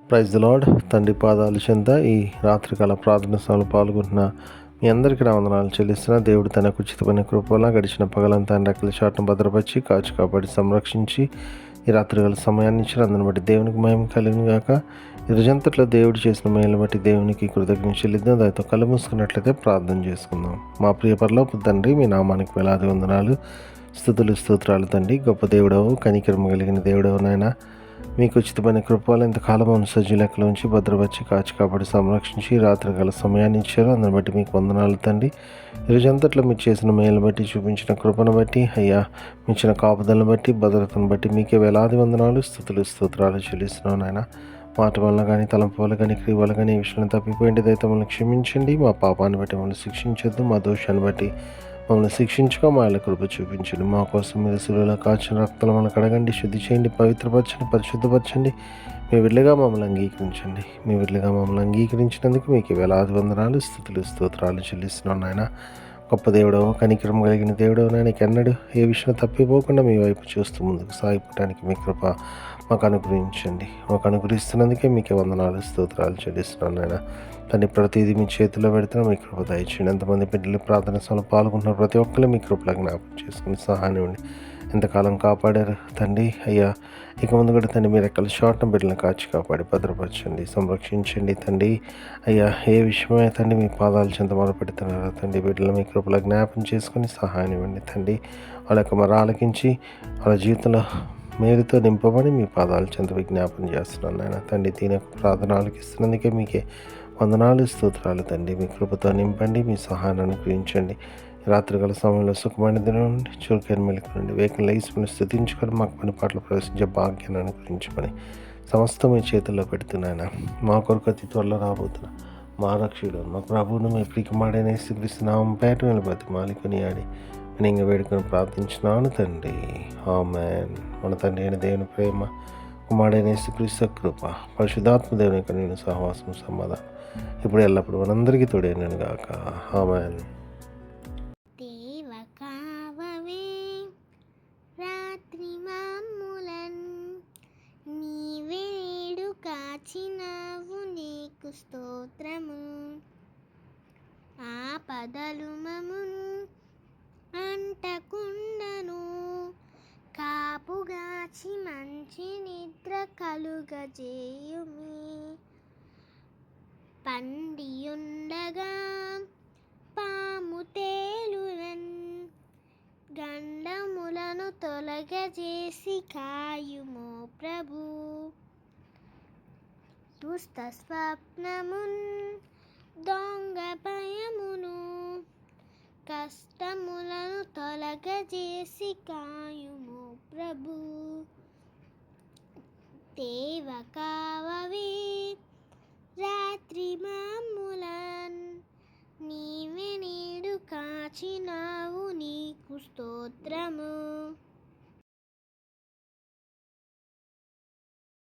Praise the lord. తండ్రి పాదాలు చెంత ఈ రాత్రికాల ప్రార్థన సభలో పాల్గొంటున్న మీ అందరికీ నా వందనాలు చెల్లిస్తున్నా. దేవుడు తన ఉచితమైన కృపలా గడిచిన పగలంతా ఆయన రెక్కల చాటును భద్రపరిచి కాచి కాపాడి సంరక్షించి ఈ రాత్రికాల సమయాన్ని ఇచ్చిన అందుని బట్టి దేవునికి మహిమ కలిగిన గాక. ఈ రోజంతట్లో దేవుడు చేసిన మేలు బట్టి దేవునికి కృతజ్ఞత చెల్లిద్దాం. దానితో కళ్ళు మూసుకున్నట్లయితే ప్రార్థన చేసుకుందాం. మా ప్రియ పరలోకపు తండ్రి, మీ నామానికి వేలాది వందనాలు, స్తుతులు స్తోత్రాలు తండ్రి. గొప్ప దేవుడవు, కనికరము కలిగిన దేవుడవు నాయన. మీకు ఉచితమైన కృపలు ఇంతకాలం సజ్జు లెక్కల ఉంచి భద్రపరిచి కాచి కాపాడి సంరక్షించి రాత్రికాల సమయాన్ని ఇచ్చారు. అందుని బట్టి మీకు వందనాలు తండ్రి. ఈరోజంతట్లో మీరు చేసిన మేలు బట్టి, చూపించిన కృపను బట్టి, అయ్యా ఇచ్చిన కాపుదలను బట్టి, భద్రతను బట్టి మీకే వేలాది వందనాలు, స్తుతులు స్తోత్రాలు చెల్లిస్తున్నాను నాయన. మాట వల్ల కానీ, తలంపు వల్ల కానీ, క్రియ వల్ల కానీ ఈ విషయంలో తప్పిపోయింటిదైతే మమ్మల్ని క్షమించండి. మా పాపాన్ని బట్టి మమ్మల్ని శిక్షించొద్దు, మా దోషాన్ని బట్టి మమ్మల్ని శిక్షించుకో, మా ఇళ్ళ కృప చూపించండి. మా కోసం మీరు శిలువలో కాచిన రక్తాలు మనం కడగండి, శుద్ధి చేయండి, పవిత్రపరచండి, పరిశుద్ధపరచండి. మీ విడ్లుగా మమ్మల్ని అంగీకరించండి. మీ విడ్లుగా మమ్మల్ని అంగీకరించినందుకు మీకు వేలాది వందనాలు, స్తుతులు స్తోత్రాలు చెల్లిస్తున్నాను నాయన. గొప్ప దేవుడవు, కనికరం కలిగిన దేవుడవు నాయన. ఎన్నడూ ఏ విషయం తప్పిపోకుండా మీ వైపు చూస్తూ ముందుకు సాగిపోవడానికి మీ కృప మాకు అనుగ్రహించండి. మాకు అనుగ్రహిస్తున్నందుకే మీకే వందనాలు, స్తోత్రాలు చెల్లిస్తున్నాను నాయన. తండ్రి, ప్రతిదీ మీ చేతిలో పెడుతున్నా మీ కృప దయచేయండి. ఎంతమంది బిడ్డలు ప్రార్థన సభలో పాల్గొంటున్నారు, ప్రతి ఒక్కరు మీ కృపలో జ్ఞాపకం చేసుకుని సహాయం ఇవ్వండి. ఎంతకాలం కాపాడారు తండ్రి, అయ్యా ఇక ముందు కూడా తండ్రి మీరు ఎక్కడ షార్ట్న బిడ్డలను కాచి కాపాడి భద్రపరచండి, సంరక్షించండి తండ్రి. అయ్యా ఏ విషయమే తండ్రి మీ పాదాలు చెంత మొదలుపెడుతున్నారో తండ్రి, బిడ్డలు మీ కృపలో జ్ఞాపకం చేసుకుని సహాయం ఇవ్వండి తండ్రి. వాళ్ళ యొక్క మరి ఆలకించి వాళ్ళ జీవితంలో మేలుతో నింపమని మీ పాదాలు చెంత విజ్ఞాపన చేస్తున్నాను నాయన. తండ్రి, దీని యొక్క ప్రార్థన ఆలకిస్తున్నందుకే మీకే వందనాలు, స్తోత్రాలు తండ్రి. మీ కృపతో నింపండి, మీ సహాయాన్ని అనుగ్రహించండి. రాత్రికాల సమయంలో సుఖమైన దినం నుండి, చురుకైన మెలకు నుండి, వేగం లేచి స్థుతించుకొని మాకు పని పాటలు ప్రవేశించే భాగ్యాన్ని అనుగ్రహించమని సమస్తం మీ చేతుల్లో పెడుతున్నాయన. మా కొరకు అతి త్వరలో రాబోతున్న మా రక్షకుడు మా ప్రభువును మీ ప్రియకుమారుడైన యేసుక్రీస్తు నామం పేట వెళ్ళబోతు మాలికొని ఆడి నేను వేడుకొని ప్రార్థించినాను తండ్రి, ఆమేన్. మన తండ్రి అయిన దేవుని ప్రేమ, కుమారుడైన యేసుక్రీస్తు కృప, పరిశుద్ధాత్మ దేవుని యొక్క నేను సహవాసం, సమాధానం ఇప్పుడు ఎల్లప్పుడు మనందరికీ తోడైనను గాక, ఆమేన్. రాత్రి మామూలన్ నీవేడు కాచినావు, నీకు స్తోత్రము. ఆపదలు మమున్ అంటకుండను, కాపుగాచి మంచి నిద్ర కలుగజేయుమి. పండియుండగా పాము తేలునన్, గండములను తొలగజేసి కాయుమో ప్రభు. దుష్ట స్వప్నమున్ దొంగ భయమును, కష్టములను తొలగజేసి కాయుమో ప్రభు. దేవ కావవే రాత్రి మామూలన్, నీవే నేడు కాచినావు, నీకు స్తోత్రము.